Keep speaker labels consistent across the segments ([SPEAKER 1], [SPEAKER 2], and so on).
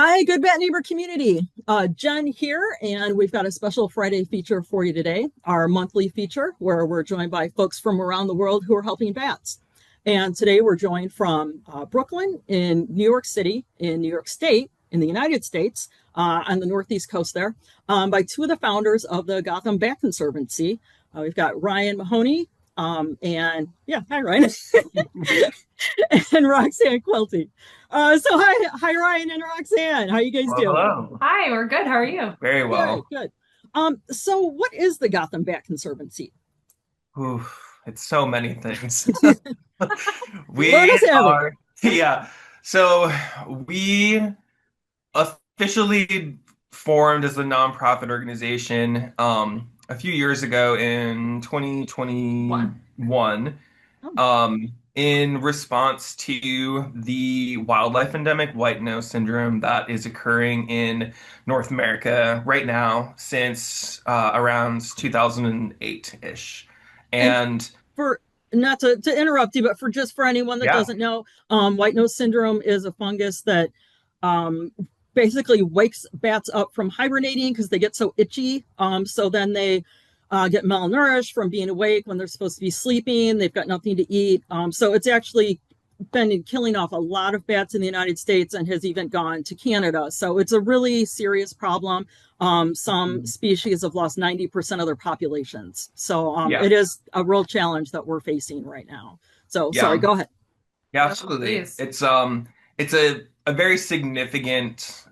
[SPEAKER 1] Hi, Good Bat Neighbor community. Jen here, and we've got a special Friday feature for you today, our monthly feature where we're joined by folks from around the world who are helping bats. And today we're joined from Brooklyn in New York City, in New York State, in the United States, on the northeast coast there, by two of the founders of the Gotham Bat Conservancy. We've got Ryan Mahoney, and yeah, hi Ryan, and Roxanne Quilty. So hi Ryan and Roxanne. How you guys
[SPEAKER 2] Hello,
[SPEAKER 1] doing?
[SPEAKER 2] hello.
[SPEAKER 3] Hi, we're good. How are you?
[SPEAKER 2] Very
[SPEAKER 1] Good,
[SPEAKER 2] well.
[SPEAKER 1] good. So what is the Gotham Bat Conservancy?
[SPEAKER 2] It's so many things.
[SPEAKER 1] Let
[SPEAKER 2] We
[SPEAKER 1] us have it.
[SPEAKER 2] are, yeah. So we officially formed as a nonprofit organization a few years ago in
[SPEAKER 3] One.
[SPEAKER 2] 2021
[SPEAKER 1] Oh,
[SPEAKER 2] in response to the wildlife endemic, white nose syndrome, that is occurring in North America right now since around 2008-ish.
[SPEAKER 1] and
[SPEAKER 2] And
[SPEAKER 1] for not to interrupt you, but for anyone that
[SPEAKER 2] yeah,
[SPEAKER 1] doesn't know, white nose syndrome is a fungus that um, basically wakes bats up from hibernating because they get so itchy. So then they get malnourished from being awake when they're supposed to be sleeping. They've got nothing to eat. So it's actually been killing off a lot of bats in the United States and has even gone to Canada. So it's a really serious problem. Some species have lost 90% of their populations. So
[SPEAKER 2] yeah,
[SPEAKER 1] it is a real challenge that we're facing right now. So sorry,
[SPEAKER 2] yeah,
[SPEAKER 1] go ahead.
[SPEAKER 2] yeah,
[SPEAKER 3] No,
[SPEAKER 2] absolutely.
[SPEAKER 3] please.
[SPEAKER 2] It's a very significant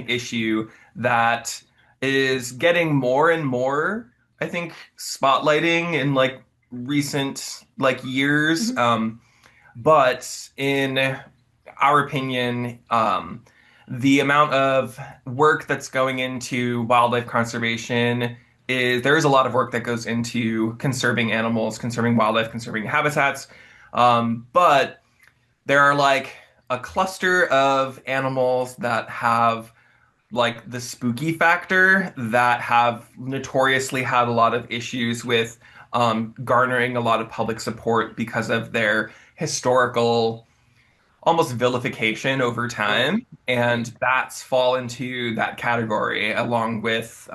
[SPEAKER 2] issue that is getting more and more, I think, spotlighting in like recent like years.
[SPEAKER 1] Mhm.
[SPEAKER 2] But in our opinion, the amount of work that's going into wildlife conservation is there is a lot of work that goes into conserving animals, conserving wildlife, conserving habitats. But there are like a cluster of animals that have like the spooky factor that have notoriously had a lot of issues with garnering a lot of public support because of their historical almost vilification over
[SPEAKER 1] Right,
[SPEAKER 2] time.
[SPEAKER 1] right.
[SPEAKER 2] And bats fall into that category along with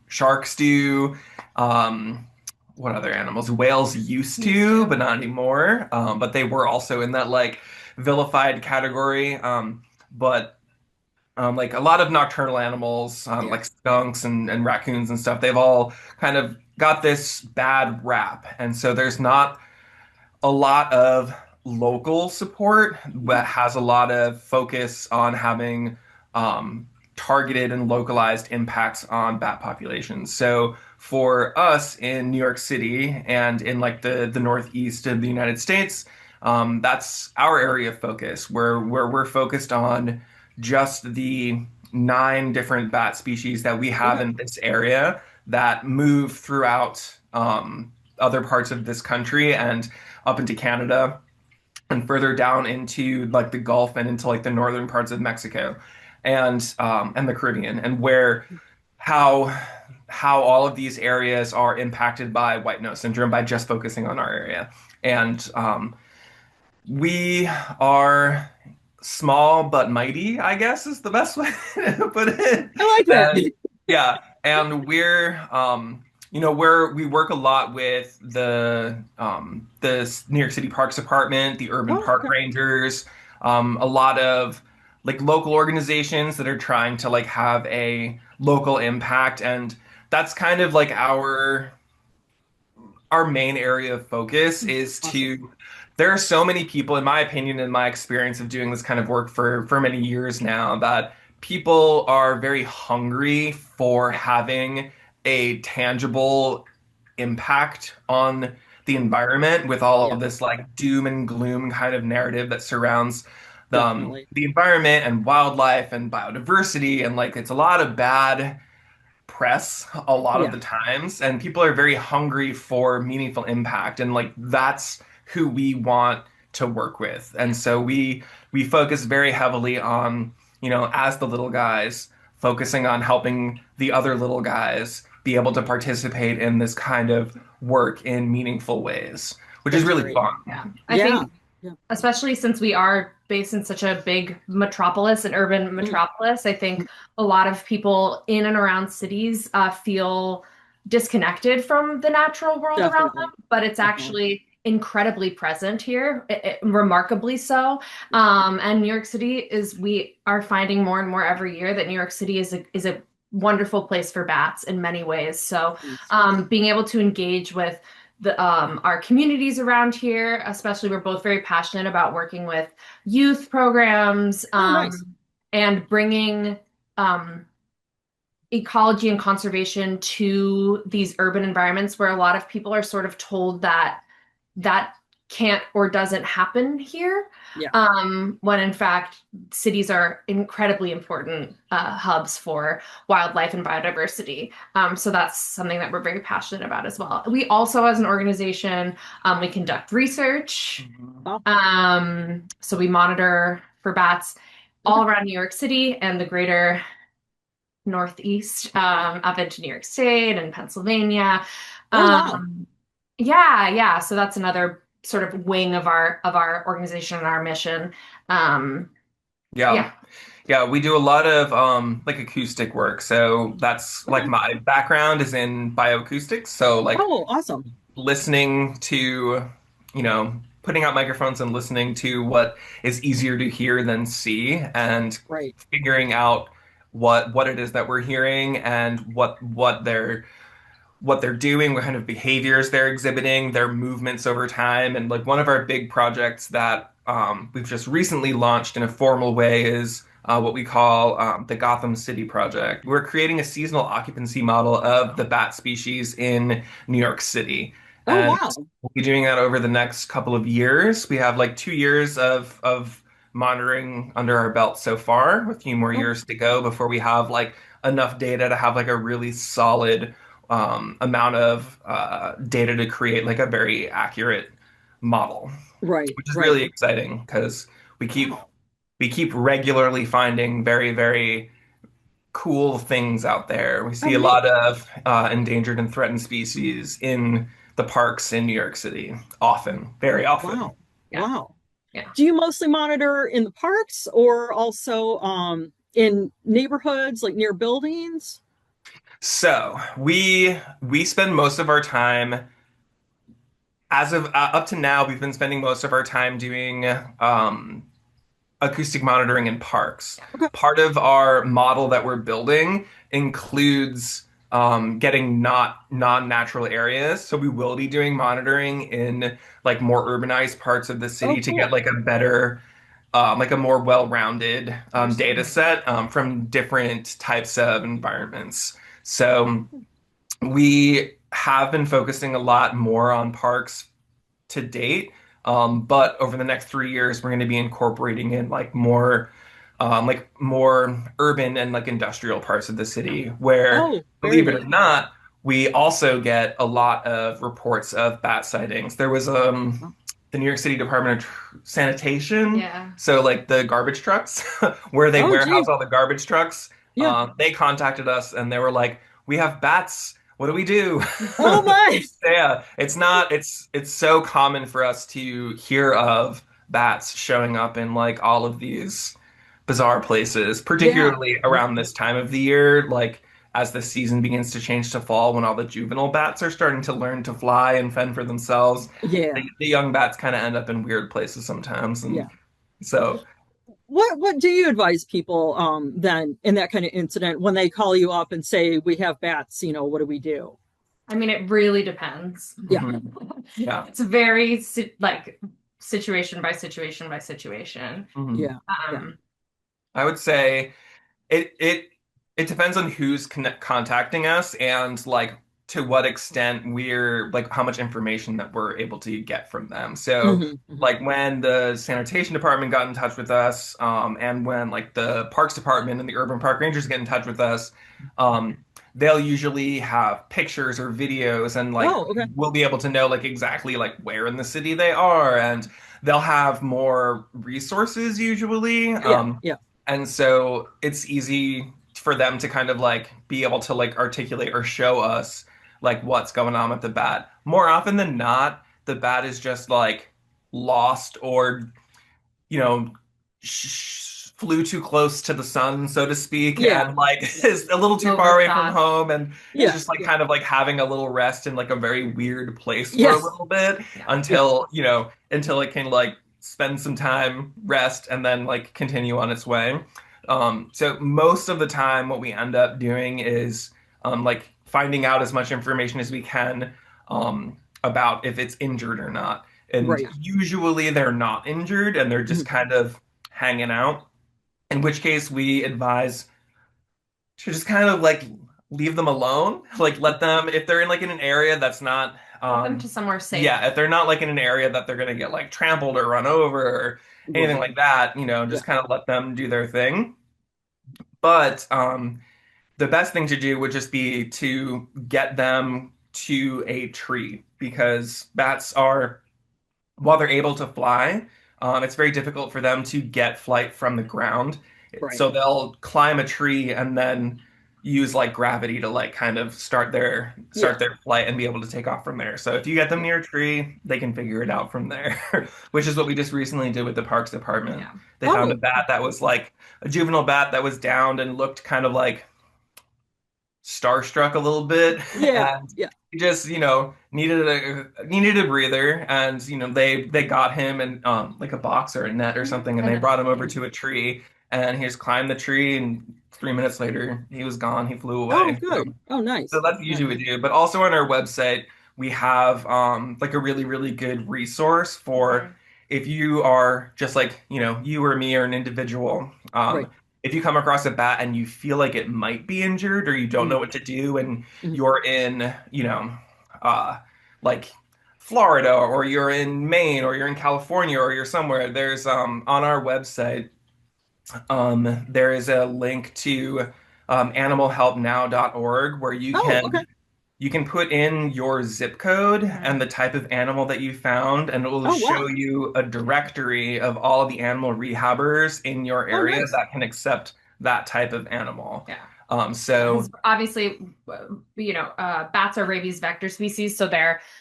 [SPEAKER 2] sharks do. What other animals? Whales used
[SPEAKER 3] Used
[SPEAKER 2] to,
[SPEAKER 3] to.
[SPEAKER 2] but not anymore. But they were also in that like vilified category. But like a lot of nocturnal animals,
[SPEAKER 1] Yeah.
[SPEAKER 2] like skunks and raccoons and stuff, they've all kind of got this bad rap. And so there's not a lot of local support
[SPEAKER 1] Mhm.
[SPEAKER 2] that has a lot of focus on having targeted and localized impacts on bat populations. So for us in New York City and in like the northeast of the United States, that's our area of focus where we're focused on just the 9 different bat species that we have
[SPEAKER 1] Okay.
[SPEAKER 2] in this area that move throughout other parts of this country and up into Canada and further down into like the Gulf and into like the northern parts of Mexico and the Caribbean, and where how how all of these areas are impacted by white nose syndrome by just focusing on our area. And we are small but mighty, I guess is the best way to put it.
[SPEAKER 1] I like that.
[SPEAKER 2] And yeah, and we work a lot with the New York City Parks Department, the Urban
[SPEAKER 1] Oh,
[SPEAKER 2] Park
[SPEAKER 1] okay.
[SPEAKER 2] Rangers, a lot of like local organizations that are trying to like have a local impact, and that's kind of like our main area of focus is
[SPEAKER 1] Awesome.
[SPEAKER 2] to there are so many people in my opinion, in my experience of doing this kind of work for many years now, that people are very hungry for
[SPEAKER 1] Yeah.
[SPEAKER 2] having a tangible impact on the environment with all
[SPEAKER 1] Yeah.
[SPEAKER 2] of this like doom and gloom kind of narrative that surrounds
[SPEAKER 1] Definitely.
[SPEAKER 2] the environment and wildlife and biodiversity, and like it's a lot of bad press a lot of
[SPEAKER 1] Yeah.
[SPEAKER 2] the times, and people are very hungry for meaningful impact, and like that's who we want to work with. And so we focus very heavily on, as the little guys, focusing on helping the other little guys be able to participate in this kind of work in meaningful ways, which is
[SPEAKER 1] That's
[SPEAKER 2] really
[SPEAKER 1] great.
[SPEAKER 2] fun.
[SPEAKER 3] Yeah. I
[SPEAKER 1] Yeah.
[SPEAKER 3] think
[SPEAKER 1] Yeah.
[SPEAKER 3] especially since we are based in such a big metropolis, an urban
[SPEAKER 1] Mm,
[SPEAKER 3] metropolis. I
[SPEAKER 1] mm.
[SPEAKER 3] think a lot of people in and around cities feel disconnected from the natural world around
[SPEAKER 1] Definitely.
[SPEAKER 3] them, but it's
[SPEAKER 1] Definitely.
[SPEAKER 3] actually incredibly present here, remarkably so. And New York City we are finding more and more every year that New York City is a wonderful place for bats in many ways. So,
[SPEAKER 1] Yes.
[SPEAKER 3] being able to engage with our communities around here, especially we're both very passionate about working with youth programs,
[SPEAKER 1] Oh, nice.
[SPEAKER 3] and bringing um, ecology and conservation to these urban environments where a lot of people are sort of told that that can't or doesn't happen here.
[SPEAKER 1] Yeah.
[SPEAKER 3] When in fact, cities are incredibly important hubs for wildlife and biodiversity. So that's something that we're very passionate about as well. We also, as an organization, we conduct research.
[SPEAKER 2] Mhm.
[SPEAKER 1] Oh,
[SPEAKER 3] So we monitor for bats
[SPEAKER 1] okay.
[SPEAKER 3] all around New York City and the greater Northeast, up into New York State and Pennsylvania.
[SPEAKER 1] Oh, wow.
[SPEAKER 3] Um, yeah, yeah. So that's another sort of wing of our organization and our mission. Um,
[SPEAKER 2] Yeah.
[SPEAKER 3] yeah.
[SPEAKER 2] Yeah, we do a lot of like acoustic work. So that's like
[SPEAKER 1] Okay.
[SPEAKER 2] my background is in bioacoustics. So like
[SPEAKER 1] Oh, awesome.
[SPEAKER 2] listening to, putting out microphones and listening to what is easier to hear than see and
[SPEAKER 1] Right.
[SPEAKER 2] figuring out what it is that we're hearing and what they're doing, what kind of behaviors they're exhibiting, their movements over time. And like one of our big projects that we've just recently launched in a formal way is what we call the Gotham City Project. We're creating a seasonal occupancy model of the bat species in New York City.
[SPEAKER 1] Oh,
[SPEAKER 2] And
[SPEAKER 1] wow.
[SPEAKER 2] we'll be doing that over the next couple of years. We have like 2 years of monitoring under our belt so far, a few more
[SPEAKER 1] Oh,
[SPEAKER 2] years to go before we have like enough data to have like a really solid amount of data to create like a very accurate model,
[SPEAKER 1] right.
[SPEAKER 2] which is
[SPEAKER 1] Right.
[SPEAKER 2] really exciting because we keep
[SPEAKER 1] Wow.
[SPEAKER 2] we keep regularly finding very, very cool things out there. We
[SPEAKER 1] Oh,
[SPEAKER 2] see a
[SPEAKER 1] neat.
[SPEAKER 2] lot of endangered and threatened species in the parks in New York City, often, very often.
[SPEAKER 1] Wow.
[SPEAKER 3] Yeah.
[SPEAKER 1] Wow.
[SPEAKER 3] Yeah.
[SPEAKER 1] Do you mostly monitor in the parks or also in neighborhoods, like near buildings?
[SPEAKER 2] So we spend most of our time, as of up to now, we've been spending most of our time doing acoustic monitoring in parks.
[SPEAKER 1] Okay.
[SPEAKER 2] Part of our model that we're building includes getting not non-natural areas. So we will be doing monitoring in like more urbanized parts of the
[SPEAKER 1] Oh,
[SPEAKER 2] city to get
[SPEAKER 1] cool.
[SPEAKER 2] like a better, like a more well-rounded data set from different types of environments. So we have been focusing a lot more on parks to date. But over the next 3 years, we're going to be incorporating in like more urban and like industrial parts of the city where,
[SPEAKER 1] Oh, very
[SPEAKER 2] believe it or
[SPEAKER 1] neat.
[SPEAKER 2] not, we also get a lot of reports of bat sightings. There was the New York City Department of Sanitation,
[SPEAKER 3] Yeah.
[SPEAKER 2] so like the garbage trucks, where they
[SPEAKER 1] Oh,
[SPEAKER 2] warehouse
[SPEAKER 1] gee.
[SPEAKER 2] all the garbage trucks.
[SPEAKER 1] Yeah.
[SPEAKER 2] They contacted us and they were like, "We have bats. What do we do?"
[SPEAKER 1] Oh, my.
[SPEAKER 2] Yeah, it's so common for us to hear of bats showing up in like all of these bizarre places,
[SPEAKER 1] Yeah.
[SPEAKER 2] particularly
[SPEAKER 1] Yeah.
[SPEAKER 2] around this time of the year, like as the season begins to change to fall when all the juvenile bats are starting to learn to fly and fend for themselves.
[SPEAKER 1] Yeah.
[SPEAKER 2] The young bats kind of end up in weird places sometimes,
[SPEAKER 1] Yeah.
[SPEAKER 2] and so
[SPEAKER 1] What do you advise people then in that kind of incident when they call you up and say we have bats, what do we do?
[SPEAKER 3] I mean, it really depends.
[SPEAKER 1] Yeah.
[SPEAKER 2] yeah.
[SPEAKER 3] It's very like situation by situation by situation.
[SPEAKER 2] Mhm.
[SPEAKER 1] Yeah. Yeah.
[SPEAKER 3] Um,
[SPEAKER 2] I would say it it depends on who's contacting us and like to what extent we're like how much information that we're able to get from them. So
[SPEAKER 1] Hmm. Hmm.
[SPEAKER 2] like when the sanitation department got in touch with us, and when like the parks department and the urban park rangers get in touch with us, um, they'll usually have pictures or videos and like
[SPEAKER 1] Oh, okay.
[SPEAKER 2] we'll be able to know like exactly like where in the city they are and they'll have more resources usually.
[SPEAKER 1] Yeah. Yeah.
[SPEAKER 2] And so it's easy for them to kind of like be able to like articulate or show us like what's going on with the bat. More often than not, the bat is just like lost or, you know, flew too close to the sun, so to speak,
[SPEAKER 1] Yeah.
[SPEAKER 2] and like is a little too far away from
[SPEAKER 3] Overshot.
[SPEAKER 2] home and is
[SPEAKER 1] Yeah.
[SPEAKER 2] just like
[SPEAKER 1] Yeah.
[SPEAKER 2] kind of like having a little rest in like a very weird place for a
[SPEAKER 1] Yes.
[SPEAKER 2] little bit
[SPEAKER 3] Yeah.
[SPEAKER 2] until, you know, until it can like spend some time, rest, and then like continue on its way. So most of the time, what we end up doing is like finding out as much information as we can about if it's injured or not. And
[SPEAKER 1] Right.
[SPEAKER 2] usually they're not injured and they're just
[SPEAKER 1] Mhm.
[SPEAKER 2] kind of hanging out, in which case we advise to just kind of like leave them alone, like let them, if they're in like in an area that's not
[SPEAKER 3] Get them to somewhere safe.
[SPEAKER 2] yeah, if they're not like in an area that they're going to get like trampled or run over or anything
[SPEAKER 1] Right.
[SPEAKER 2] like that, you know,
[SPEAKER 1] Yeah.
[SPEAKER 2] just kind of let them do their thing. But the best thing to do would just be to get them to a tree because bats are, while they're able to fly, it's very difficult for them to get flight from the ground.
[SPEAKER 1] Right.
[SPEAKER 2] So they'll climb a tree and then use like gravity to like kind of
[SPEAKER 1] Yeah.
[SPEAKER 2] start their flight and be able to take off from there. So if you get them
[SPEAKER 1] Yeah.
[SPEAKER 2] near a tree, they can figure it out from there, which is what we just recently did with the Parks Department.
[SPEAKER 3] Yeah.
[SPEAKER 2] They found a
[SPEAKER 1] Oh,
[SPEAKER 2] bat that was like a juvenile bat that was downed and looked kind of like starstruck a little bit
[SPEAKER 1] yeah.
[SPEAKER 2] and
[SPEAKER 1] Yeah.
[SPEAKER 2] he just needed a breather and they got him and like a box or a net or something and they brought him over to a tree and he just climbed the tree and 3 minutes later he was gone, he flew
[SPEAKER 1] Oh,
[SPEAKER 2] away.
[SPEAKER 1] good. Oh,
[SPEAKER 2] So
[SPEAKER 1] nice.
[SPEAKER 2] that's usually
[SPEAKER 1] Nice.
[SPEAKER 2] what we do, but also on our website we have like a really really good resource for
[SPEAKER 3] Mhm.
[SPEAKER 2] if you are just like you or me or an individual.
[SPEAKER 1] Right.
[SPEAKER 2] If you come across a bat and you feel like it might be injured or you don't know
[SPEAKER 1] Mhm.
[SPEAKER 2] what to do and
[SPEAKER 1] Mhm.
[SPEAKER 2] you're in uh like Florida or you're in Maine or you're in California or you're somewhere, there's on our website there is a link to animalhelpnow.org where
[SPEAKER 1] Oh, okay.
[SPEAKER 2] you can put in your zip code
[SPEAKER 3] Mhm.
[SPEAKER 2] and the type of animal that you found, and it will
[SPEAKER 1] Oh,
[SPEAKER 2] show
[SPEAKER 1] wow.
[SPEAKER 2] you a directory of all the animal rehabbers in your
[SPEAKER 1] Oh,
[SPEAKER 2] area
[SPEAKER 1] nice.
[SPEAKER 2] that can accept that type of animal.
[SPEAKER 3] Yeah.
[SPEAKER 2] So
[SPEAKER 3] Because obviously, bats are rabies vector species, so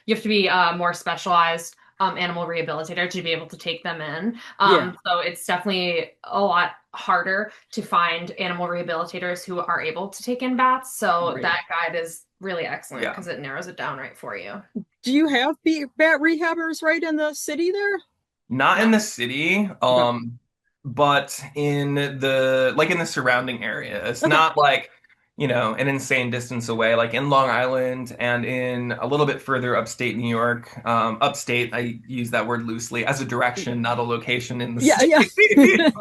[SPEAKER 3] you have to be a more specialized animal rehabilitator to be able to take them in.
[SPEAKER 1] Yeah.
[SPEAKER 3] So it's definitely a lot harder to find animal rehabilitators who are able to take in bats. So
[SPEAKER 1] Right.
[SPEAKER 3] that guide is really excellent
[SPEAKER 2] yeah,
[SPEAKER 3] because it narrows it down right for you.
[SPEAKER 1] Do you have bat rehabbers right in the city there?
[SPEAKER 2] not in
[SPEAKER 3] No.
[SPEAKER 2] the city,
[SPEAKER 1] Okay.
[SPEAKER 2] but in the surrounding area. It's
[SPEAKER 1] Okay.
[SPEAKER 2] not like, an insane distance away, like in Long Island and in a little bit further upstate New York. Upstate, I use that word loosely as a direction, not a location in the
[SPEAKER 1] Yeah. Yeah.
[SPEAKER 2] state.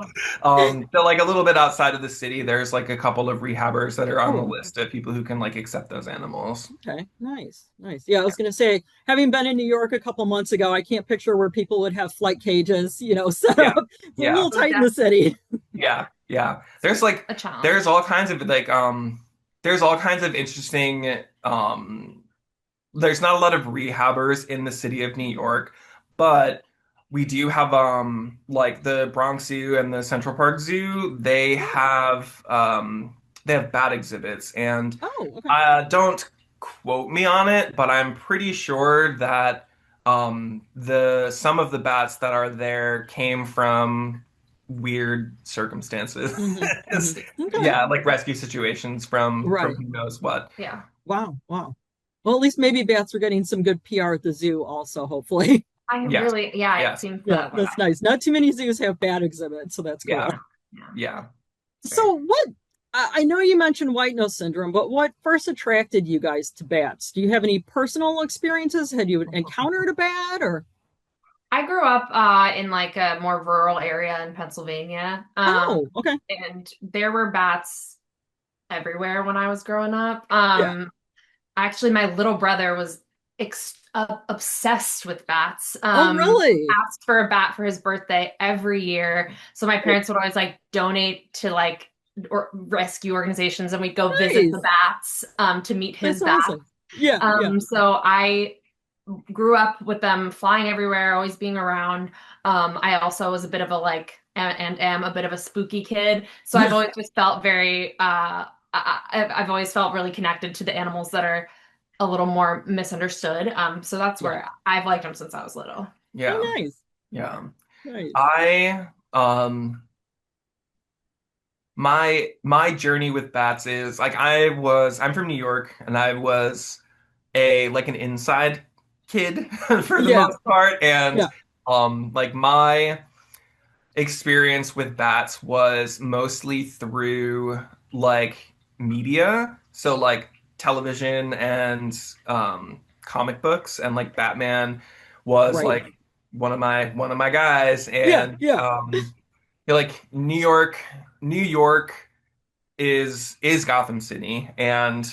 [SPEAKER 2] So like a little bit outside of the city, there's like a couple of rehabbers that are on the
[SPEAKER 1] Oh,
[SPEAKER 2] list of people who can like accept those animals.
[SPEAKER 1] okay. Nice. Nice. Yeah, I was gonna say, having been in New York a couple months ago, I can't picture where people would have flight cages, set
[SPEAKER 2] Yeah,
[SPEAKER 1] up. It's a
[SPEAKER 2] yeah,
[SPEAKER 1] little
[SPEAKER 3] So
[SPEAKER 1] tight in the city.
[SPEAKER 2] yeah, yeah.
[SPEAKER 3] that's a
[SPEAKER 2] There's
[SPEAKER 3] challenge.
[SPEAKER 2] all kinds of like there's all kinds of interesting there's not a lot of rehabbers in the city of New York, but we do have like the Bronx Zoo and the Central Park Zoo, they have bat exhibits and
[SPEAKER 1] Oh, okay.
[SPEAKER 2] don't quote me on it, but I'm pretty sure that the some of the bats that are there came from weird circumstances.
[SPEAKER 1] Hmm. Hmm. Okay.
[SPEAKER 2] Yeah, like rescue situations from
[SPEAKER 1] Right.
[SPEAKER 2] who knows what.
[SPEAKER 3] Yeah.
[SPEAKER 1] Wow. Wow. Well, at least maybe bats are getting some good PR at the zoo also, hopefully.
[SPEAKER 2] Yes.
[SPEAKER 3] Yeah, it
[SPEAKER 2] Yes.
[SPEAKER 3] seems
[SPEAKER 1] Yeah,
[SPEAKER 3] that way.
[SPEAKER 1] that's nice. Not too many zoos have bat exhibits, so that's
[SPEAKER 2] Yeah.
[SPEAKER 1] cool.
[SPEAKER 3] Yeah.
[SPEAKER 2] Yeah.
[SPEAKER 3] It's very
[SPEAKER 1] So what I know you mentioned white nose syndrome, but what first attracted you guys to bats? Do you have any personal experiences? Had you encountered a bat or
[SPEAKER 3] I grew up in like a more rural area in Pennsylvania.
[SPEAKER 1] oh, okay.
[SPEAKER 3] And there were bats everywhere when I was growing up.
[SPEAKER 1] Yeah.
[SPEAKER 3] Actually, my little brother was obsessed with bats.
[SPEAKER 1] Oh, really?
[SPEAKER 3] Asked for a bat for his birthday every year. So my
[SPEAKER 1] Oh,
[SPEAKER 3] parents would always like donate to like or rescue organizations, and we'd go visit the
[SPEAKER 1] nice.
[SPEAKER 3] bats to meet his
[SPEAKER 1] That's
[SPEAKER 3] bat.
[SPEAKER 1] awesome. Yeah, yeah.
[SPEAKER 3] So I grew up with them flying everywhere, always being around. I also was a bit of a and am a bit of a spooky kid. So I've always just felt very, I've always felt really connected to the animals that are a little more misunderstood. So that's
[SPEAKER 1] Yeah.
[SPEAKER 3] where I've liked them since I was little.
[SPEAKER 2] Yeah.
[SPEAKER 1] Oh, nice.
[SPEAKER 2] Yeah.
[SPEAKER 1] Nice.
[SPEAKER 2] I my journey with bats is like I'm from New York and I was a like an inside kid for the
[SPEAKER 1] Yeah,
[SPEAKER 2] most part, and
[SPEAKER 1] yeah,
[SPEAKER 2] like my experience with bats was mostly through like media, so like television and comic books, and like Batman was
[SPEAKER 1] right.
[SPEAKER 2] like one of my guys,
[SPEAKER 1] Yeah,
[SPEAKER 2] and
[SPEAKER 1] yeah.
[SPEAKER 2] like New York is Gotham City, and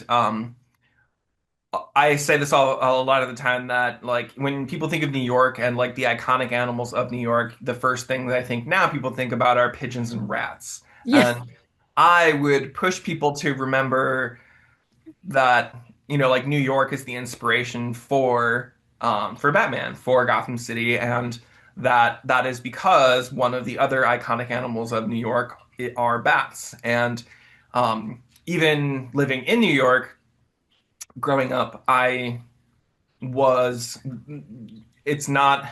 [SPEAKER 2] I say this a lot of the time that like when people think of New York and like the iconic animals of New York, the first thing that I think now people think about are pigeons and rats.
[SPEAKER 1] Yeah,
[SPEAKER 2] And I would push people to remember that, like New York is the inspiration for Batman, for Gotham City, and that is because one of the other iconic animals of New York are bats. And even living in New York, growing up, was it's not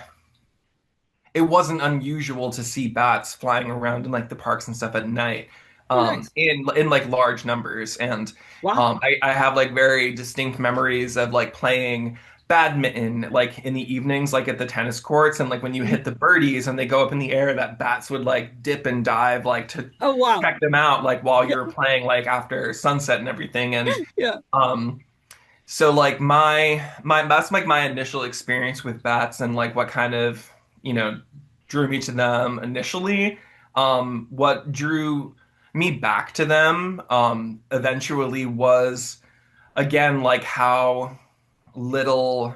[SPEAKER 2] it wasn't unusual to see bats flying around in like the parks and stuff at night,
[SPEAKER 1] oh, nice.
[SPEAKER 2] in like large numbers. And
[SPEAKER 1] Wow.
[SPEAKER 2] I have like very distinct memories of like playing badminton like in the evenings, like at the tennis courts, and like when you
[SPEAKER 1] Mhm.
[SPEAKER 2] hit the birdies and they go up in the air, that bats would like dip and dive like to
[SPEAKER 1] Oh, wow.
[SPEAKER 2] check them out like while
[SPEAKER 1] Yeah,
[SPEAKER 2] you were playing like after sunset and everything. And
[SPEAKER 1] yeah.
[SPEAKER 2] um so like my that's like my initial experience with bats, and like what kind of, you know, drew me to them initially. What drew me back to them eventually was again like how little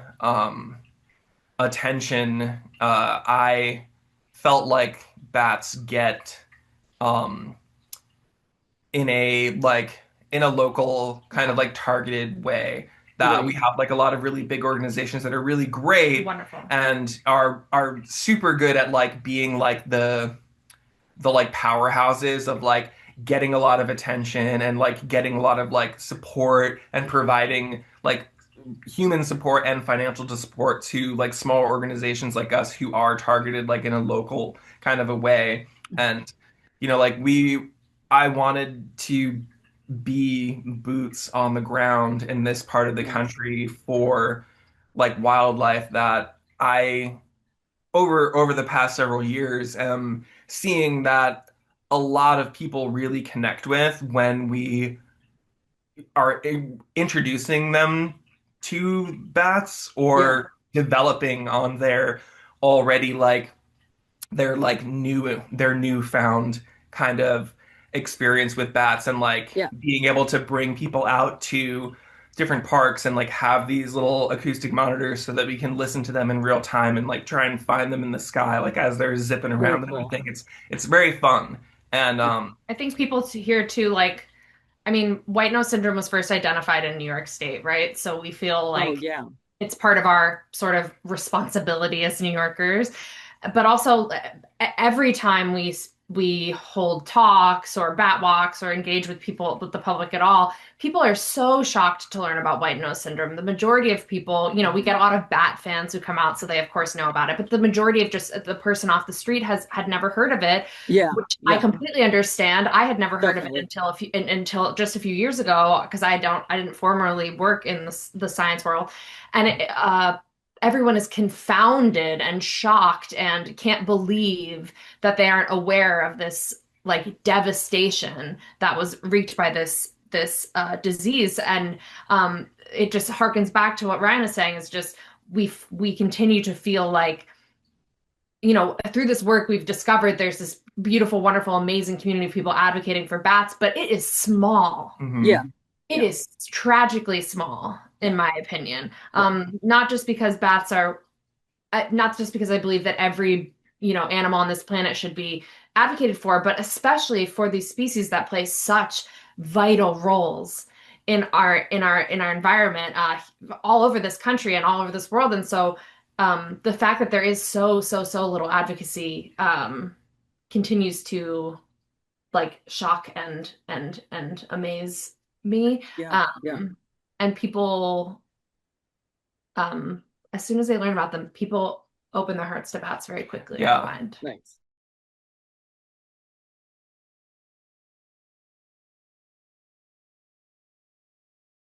[SPEAKER 2] attention I felt like bats get um in a local kind of like targeted way, that we
[SPEAKER 1] Right.
[SPEAKER 2] have like a lot of really big organizations that are really great
[SPEAKER 3] Wonderful.
[SPEAKER 2] and are super good at like being like the like powerhouses of like getting a lot of attention and like getting a lot of like support and providing like human support and financial support to like small organizations like us who are targeted like in a local kind of a way. And like I wanted to be boots on the ground in this part of the
[SPEAKER 1] Nice.
[SPEAKER 2] country for like wildlife that I over the past several years am seeing that a lot of people really connect with when we are introducing them to bats
[SPEAKER 1] Yeah,
[SPEAKER 2] or developing on already like their newfound kind of experience with bats, and like
[SPEAKER 1] yeah.
[SPEAKER 2] being able to bring people out to different parks and like have these little acoustic monitors so that we can listen to them in real time and like try and find them in the sky like as they're zipping
[SPEAKER 1] Very
[SPEAKER 2] around and
[SPEAKER 1] cool.
[SPEAKER 2] everything. It's very fun. And
[SPEAKER 3] I think people here too, like, I mean, white nose syndrome was first identified in New York State, right? So we feel
[SPEAKER 1] Oh,
[SPEAKER 3] like
[SPEAKER 1] yeah.
[SPEAKER 3] it's part of our sort of responsibility as New Yorkers. But also, every time we hold talks or bat walks or engage with people, with the public at all, people are so shocked to learn about white nose syndrome. The majority of people, we get a lot of bat fans who come out, so they of course know about it. But the majority of just the person off the street had never heard of it,
[SPEAKER 1] Yeah,
[SPEAKER 3] which I
[SPEAKER 1] yeah.
[SPEAKER 3] completely understand. I had never heard of it
[SPEAKER 1] Definitely.
[SPEAKER 3] until just a few years ago, because I didn't formerly work in the science world, and everyone is confounded and shocked and can't believe that they aren't aware of this like devastation that was wreaked by this disease. And it just harkens back to what Ryan is saying, is just we continue to feel like, through this work, we've discovered there's this beautiful, wonderful, amazing community of people advocating for bats, but it is small.
[SPEAKER 1] Yeah,
[SPEAKER 2] mhm.
[SPEAKER 3] It
[SPEAKER 1] yeah,
[SPEAKER 3] is tragically small, in
[SPEAKER 1] yeah,
[SPEAKER 3] my opinion.
[SPEAKER 1] yeah.
[SPEAKER 3] Not just because bats are, not just because I believe that every, animal on this planet should be advocated for, but especially for these species that play such vital roles in our environment, all over this country and all over this world. And so, the fact that there is so little advocacy, continues to like shock and amaze me.
[SPEAKER 1] Yeah, yeah.
[SPEAKER 3] And people, as soon as they learn about them, people open their hearts to bats very quickly.
[SPEAKER 2] Yeah.
[SPEAKER 3] I find.
[SPEAKER 1] Nice.